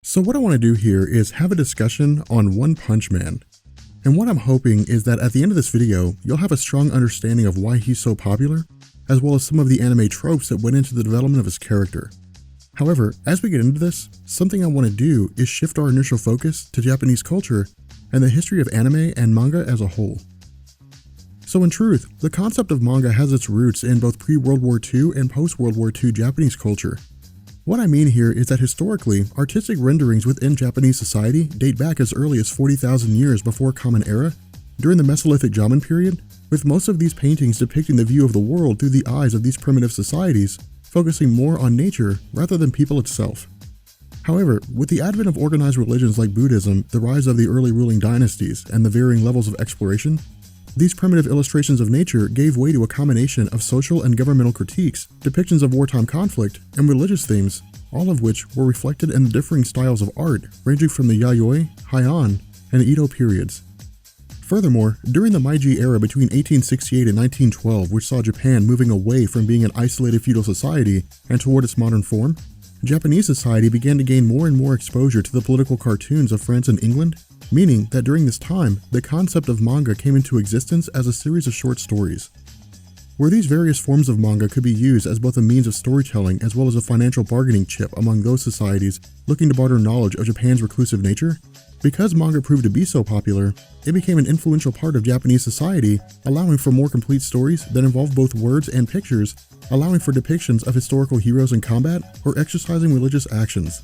So what I want to do here is have a discussion on One Punch Man. And what I'm hoping is that at the end of this video, you'll have a strong understanding of why he's so popular, as well as some of the anime tropes that went into the development of his character. However, as we get into this, something I want to do is shift our initial focus to Japanese culture and the history of anime and manga as a whole. So in truth, the concept of manga has its roots in both pre-World War II and post-World War II Japanese culture. What I mean here is that historically, artistic renderings within Japanese society date back as early as 40,000 years before Common Era, during the Mesolithic Jomon period, with most of these paintings depicting the view of the world through the eyes of these primitive societies, focusing more on nature rather than people itself. However, with the advent of organized religions like Buddhism, the rise of the early ruling dynasties, and the varying levels of exploration, these primitive illustrations of nature gave way to a combination of social and governmental critiques, depictions of wartime conflict, and religious themes, all of which were reflected in the differing styles of art ranging from the Yayoi, Heian, and Edo periods. Furthermore, during the Meiji era between 1868 and 1912, which saw Japan moving away from being an isolated feudal society and toward its modern form, Japanese society began to gain more and more exposure to the political cartoons of France and England, meaning that during this time, the concept of manga came into existence as a series of short stories. Where these various forms of manga could be used as both a means of storytelling as well as a financial bargaining chip among those societies looking to barter knowledge of Japan's reclusive nature, because manga proved to be so popular, it became an influential part of Japanese society, allowing for more complete stories that involved both words and pictures, allowing for depictions of historical heroes in combat or exercising religious actions.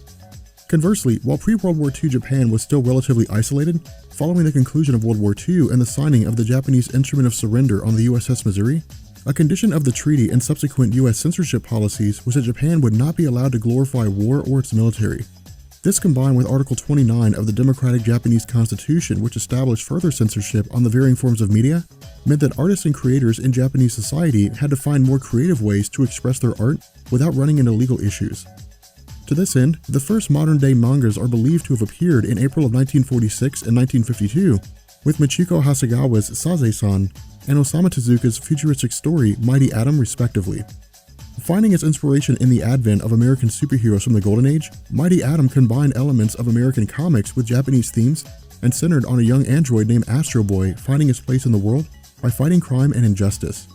Conversely, while pre-World War II Japan was still relatively isolated, following the conclusion of World War II and the signing of the Japanese Instrument of Surrender on the USS Missouri, a condition of the treaty and subsequent US censorship policies was that Japan would not be allowed to glorify war or its military. This, combined with Article 29 of the Democratic Japanese Constitution, which established further censorship on the varying forms of media, meant that artists and creators in Japanese society had to find more creative ways to express their art without running into legal issues. To this end, the first modern-day mangas are believed to have appeared in April of 1946 and 1952, with Michiko Hasegawa's Saze-san and Osamu Tezuka's futuristic story Mighty Atom respectively. Finding its inspiration in the advent of American superheroes from the Golden Age, Mighty Atom combined elements of American comics with Japanese themes and centered on a young android named Astro Boy finding his place in the world by fighting crime and injustice.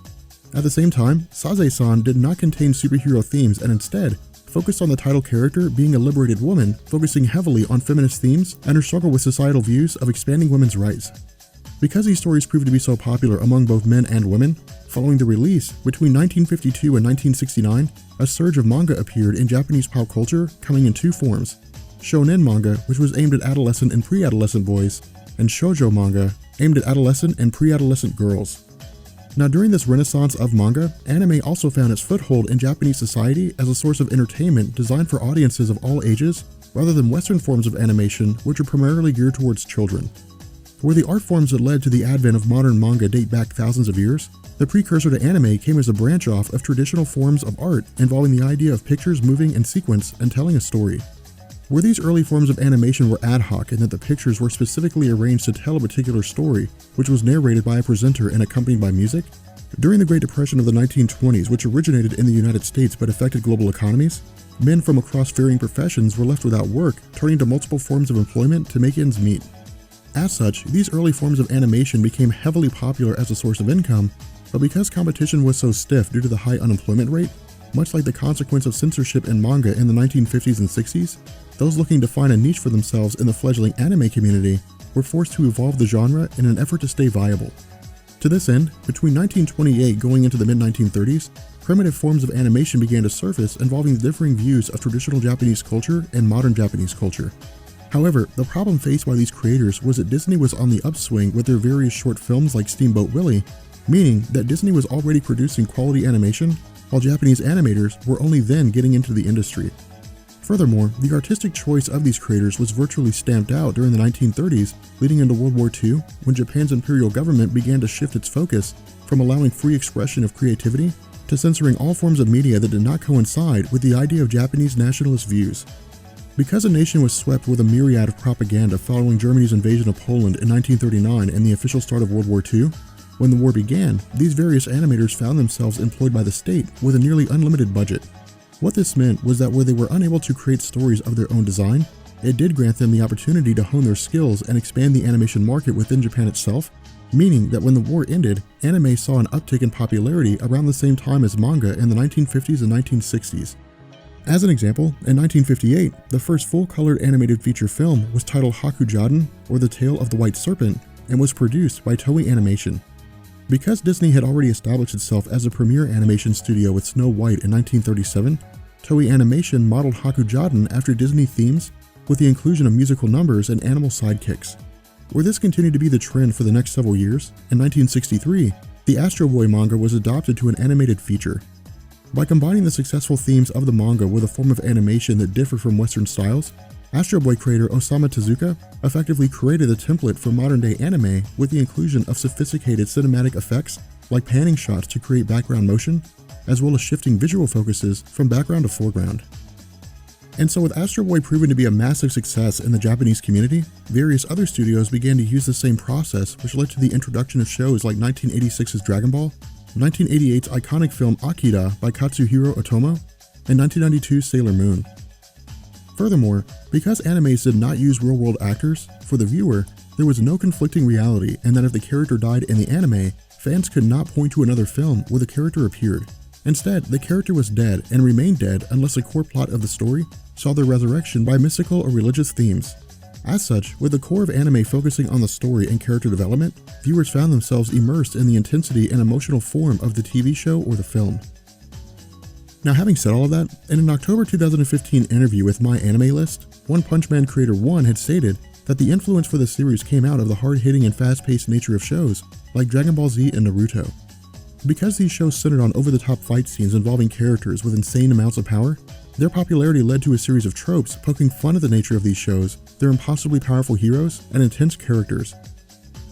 At the same time, Saze-san did not contain superhero themes and instead focused on the title character being a liberated woman, focusing heavily on feminist themes and her struggle with societal views of expanding women's rights. Because these stories proved to be so popular among both men and women, following the release, between 1952 and 1969, a surge of manga appeared in Japanese pop culture, coming in two forms: shonen manga, which was aimed at adolescent and pre-adolescent boys, and shoujo manga, aimed at adolescent and pre-adolescent girls. Now, during this renaissance of manga, anime also found its foothold in Japanese society as a source of entertainment designed for audiences of all ages, rather than Western forms of animation, which are primarily geared towards children. Where the art forms that led to the advent of modern manga date back thousands of years, the precursor to anime came as a branch off of traditional forms of art involving the idea of pictures moving in sequence and telling a story. Where these early forms of animation were ad hoc in that the pictures were specifically arranged to tell a particular story, which was narrated by a presenter and accompanied by music, during the Great Depression of the 1920s, which originated in the United States but affected global economies, men from across varying professions were left without work, turning to multiple forms of employment to make ends meet. As such, these early forms of animation became heavily popular as a source of income, but because competition was so stiff due to the high unemployment rate, much like the consequence of censorship in manga in the 1950s and 60s, those looking to find a niche for themselves in the fledgling anime community were forced to evolve the genre in an effort to stay viable. To this end, between 1928 going into the mid-1930s, primitive forms of animation began to surface involving the differing views of traditional Japanese culture and modern Japanese culture. However, the problem faced by these creators was that Disney was on the upswing with their various short films like Steamboat Willie, meaning that Disney was already producing quality animation, while Japanese animators were only then getting into the industry. Furthermore, the artistic choice of these creators was virtually stamped out during the 1930s, leading into World War II, when Japan's imperial government began to shift its focus from allowing free expression of creativity to censoring all forms of media that did not coincide with the idea of Japanese nationalist views. Because the nation was swept with a myriad of propaganda following Germany's invasion of Poland in 1939 and the official start of World War II, when the war began, these various animators found themselves employed by the state with a nearly unlimited budget. What this meant was that where they were unable to create stories of their own design, it did grant them the opportunity to hone their skills and expand the animation market within Japan itself, meaning that when the war ended, anime saw an uptick in popularity around the same time as manga in the 1950s and 1960s. As an example, in 1958, the first full-colored animated feature film was titled Hakujaden, or The Tale of the White Serpent, and was produced by Toei Animation. Because Disney had already established itself as a premier animation studio with Snow White in 1937, Toei Animation modeled Hakujaden after Disney themes with the inclusion of musical numbers and animal sidekicks. Where this continued to be the trend for the next several years, in 1963, the Astro Boy manga was adopted to an animated feature. By combining the successful themes of the manga with a form of animation that differed from Western styles, Astro Boy creator Osamu Tezuka effectively created a template for modern-day anime with the inclusion of sophisticated cinematic effects like panning shots to create background motion, as well as shifting visual focuses from background to foreground. And so with Astro Boy proving to be a massive success in the Japanese community, various other studios began to use the same process, which led to the introduction of shows like 1986's Dragon Ball, 1988's iconic film Akira by Katsuhiro Otomo, and 1992's Sailor Moon. Furthermore, because animes did not use real-world actors, for the viewer, there was no conflicting reality, and that if the character died in the anime, fans could not point to another film where the character appeared. Instead, the character was dead and remained dead unless the core plot of the story saw their resurrection by mystical or religious themes. As such, with the core of anime focusing on the story and character development, viewers found themselves immersed in the intensity and emotional form of the TV show or the film. Now, having said all of that, in an October 2015 interview with My Anime List, One Punch Man creator One had stated that the influence for the series came out of the hard-hitting and fast-paced nature of shows like Dragon Ball Z and Naruto. Because these shows centered on over-the-top fight scenes involving characters with insane amounts of power, their popularity led to a series of tropes poking fun at the nature of these shows, their impossibly powerful heroes, and intense characters.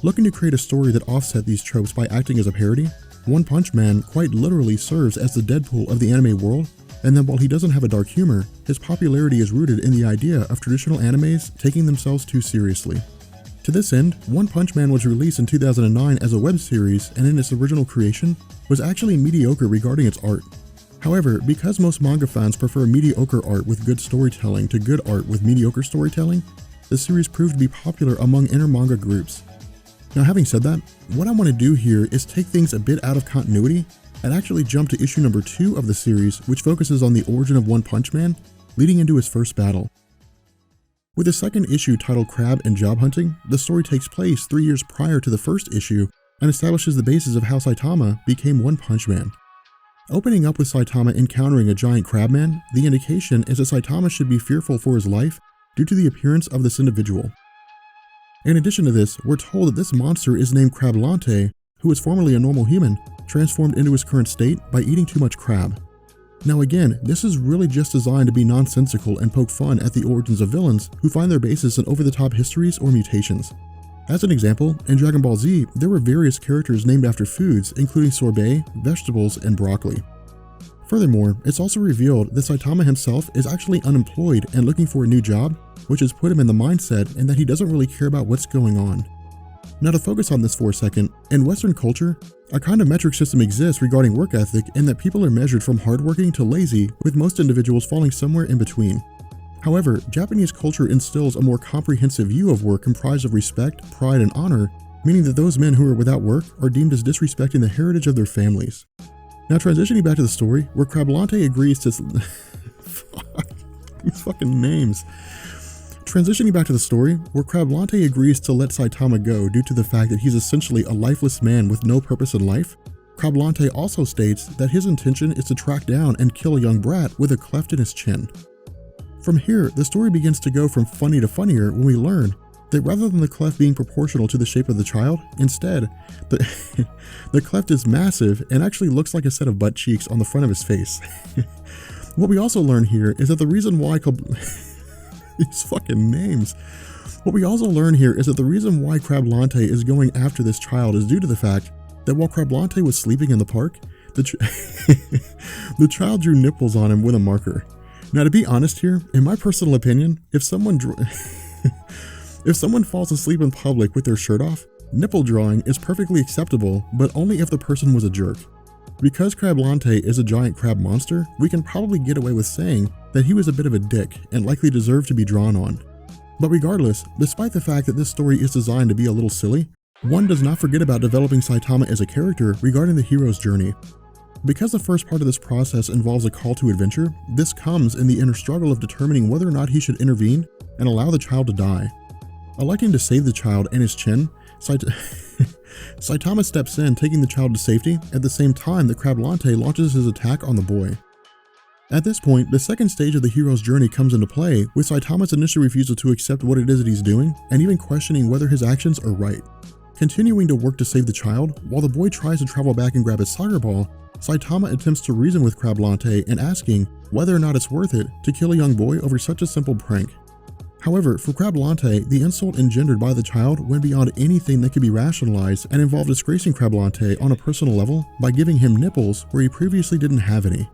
Looking to create a story that offset these tropes by acting as a parody, One Punch Man quite literally serves as the Deadpool of the anime world, and then while he doesn't have a dark humor, his popularity is rooted in the idea of traditional animes taking themselves too seriously. To this end, One Punch Man was released in 2009 as a web series, and in its original creation, was actually mediocre regarding its art. However, because most manga fans prefer mediocre art with good storytelling to good art with mediocre storytelling, the series proved to be popular among inner manga groups. Now, having said that, what I want to do here is take things a bit out of continuity and actually jump to issue number 2 of the series, which focuses on the origin of One Punch Man, leading into his first battle. With the second issue titled Crab and Job Hunting, the story takes place 3 years prior to the first issue and establishes the basis of how Saitama became One Punch Man. Opening up with Saitama encountering a giant crabman, the indication is that Saitama should be fearful for his life due to the appearance of this individual. In addition to this, we're told that this monster is named Crablante, who was formerly a normal human, transformed into his current state by eating too much crab. Now again, this is really just designed to be nonsensical and poke fun at the origins of villains who find their basis in over-the-top histories or mutations. As an example, in Dragon Ball Z, there were various characters named after foods, including sorbet, vegetables, and broccoli. Furthermore, it's also revealed that Saitama himself is actually unemployed and looking for a new job, which has put him in the mindset and that he doesn't really care about what's going on. Now to focus on this for a second, in Western culture, a kind of metric system exists regarding work ethic in that people are measured from hardworking to lazy, with most individuals falling somewhere in between. However, Japanese culture instills a more comprehensive view of work comprised of respect, pride, and honor, meaning that those men who are without work are deemed as disrespecting the heritage of their families. Now transitioning back to the story, where Crablante agrees to... Fuck, these fucking names. Transitioning back to the story, where Crablante agrees to let Saitama go due to the fact that he's essentially a lifeless man with no purpose in life, Crablante also states that his intention is to track down and kill a young brat with a cleft in his chin. From here, the story begins to go from funny to funnier when we learn that rather than the cleft being proportional to the shape of the child, instead, the cleft is massive and actually looks like a set of butt cheeks on the front of his face. What we also learn here is that the reason why these fucking names. What we also learn here is that the reason why Crablante is going after this child is due to the fact that while Crablante was sleeping in the park, the child drew nipples on him with a marker. Now, to be honest here, in my personal opinion, if someone falls asleep in public with their shirt off, nipple drawing is perfectly acceptable, but only if the person was a jerk. Because Crablante is a giant crab monster, we can probably get away with saying that he was a bit of a dick and likely deserved to be drawn on. But regardless, despite the fact that this story is designed to be a little silly, one does not forget about developing Saitama as a character regarding the hero's journey. Because the first part of this process involves a call to adventure, this comes in the inner struggle of determining whether or not he should intervene and allow the child to die. Electing to save the child and his chin, Saitama steps in, taking the child to safety at the same time that Crablante launches his attack on the boy. At this point, the second stage of the hero's journey comes into play, with Saitama's initial refusal to accept what it is that he's doing, and even questioning whether his actions are right. Continuing to work to save the child, while the boy tries to travel back and grab his soccer ball, Saitama attempts to reason with Crablante and asking whether or not it's worth it to kill a young boy over such a simple prank. However, for Crablante, the insult engendered by the child went beyond anything that could be rationalized and involved disgracing Crablante on a personal level by giving him nipples where he previously didn't have any.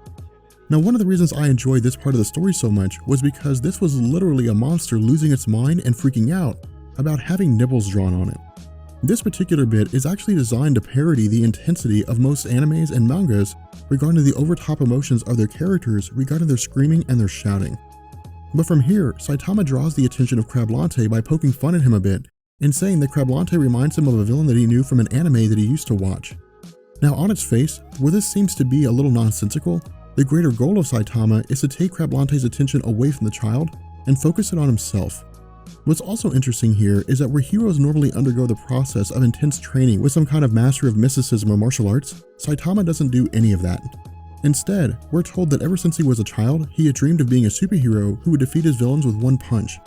Now, one of the reasons I enjoyed this part of the story so much was because this was literally a monster losing its mind and freaking out about having nipples drawn on it. This particular bit is actually designed to parody the intensity of most animes and mangas regarding the over-top emotions of their characters regarding their screaming and their shouting. But from here, Saitama draws the attention of Crablante by poking fun at him a bit and saying that Crablante reminds him of a villain that he knew from an anime that he used to watch. Now, on its face, where this seems to be a little nonsensical, the greater goal of Saitama is to take Crablante's attention away from the child and focus it on himself. What's also interesting here is that where heroes normally undergo the process of intense training with some kind of mastery of mysticism or martial arts, Saitama doesn't do any of that. Instead, we're told that ever since he was a child, he had dreamed of being a superhero who would defeat his villains with one punch.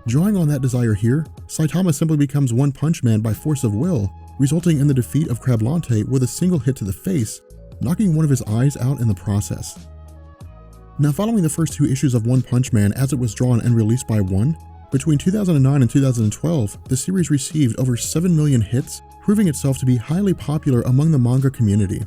Drawing on that desire here, Saitama simply becomes One Punch Man by force of will, resulting in the defeat of Crablante with a single hit to the face, knocking one of his eyes out in the process. Now, following the first two issues of One Punch Man as it was drawn and released by One, between 2009 and 2012, the series received over 7 million hits, proving itself to be highly popular among the manga community.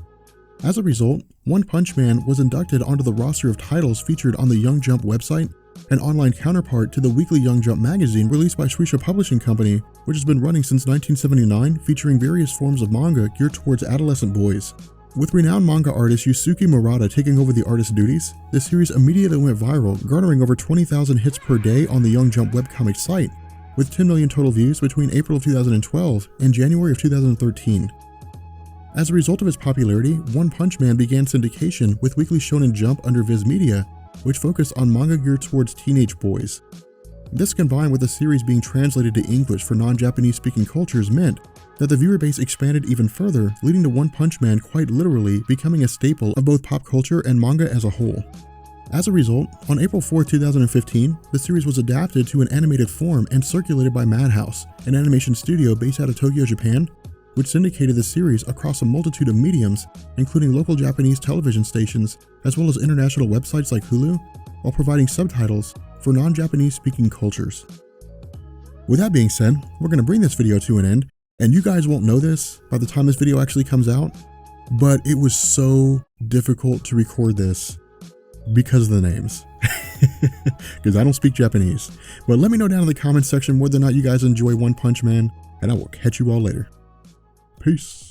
As a result, One Punch Man was inducted onto the roster of titles featured on the Young Jump website, an online counterpart to the weekly Young Jump magazine released by Shueisha Publishing Company, which has been running since 1979, featuring various forms of manga geared towards adolescent boys. With renowned manga artist Yusuke Murata taking over the artist's duties, the series immediately went viral, garnering over 20,000 hits per day on the Young Jump webcomic site, with 10 million total views between April of 2012 and January of 2013. As a result of its popularity, One Punch Man began syndication with Weekly Shonen Jump under Viz Media, which focused on manga geared towards teenage boys. This, combined with the series being translated to English for non-Japanese speaking cultures, meant that the viewer base expanded even further, leading to One Punch Man quite literally becoming a staple of both pop culture and manga as a whole. As a result, on April 4, 2015, the series was adapted to an animated form and circulated by Madhouse, an animation studio based out of Tokyo, Japan, which syndicated the series across a multitude of mediums, including local Japanese television stations, as well as international websites like Hulu, while providing subtitles for non-Japanese speaking cultures. With that being said, we're going to bring this video to an end, and you guys won't know this by the time this video actually comes out, but it was so difficult to record this because of the names. Because I don't speak Japanese. But let me know down in the comments section whether or not you guys enjoy One Punch Man, and I will catch you all later. Peace.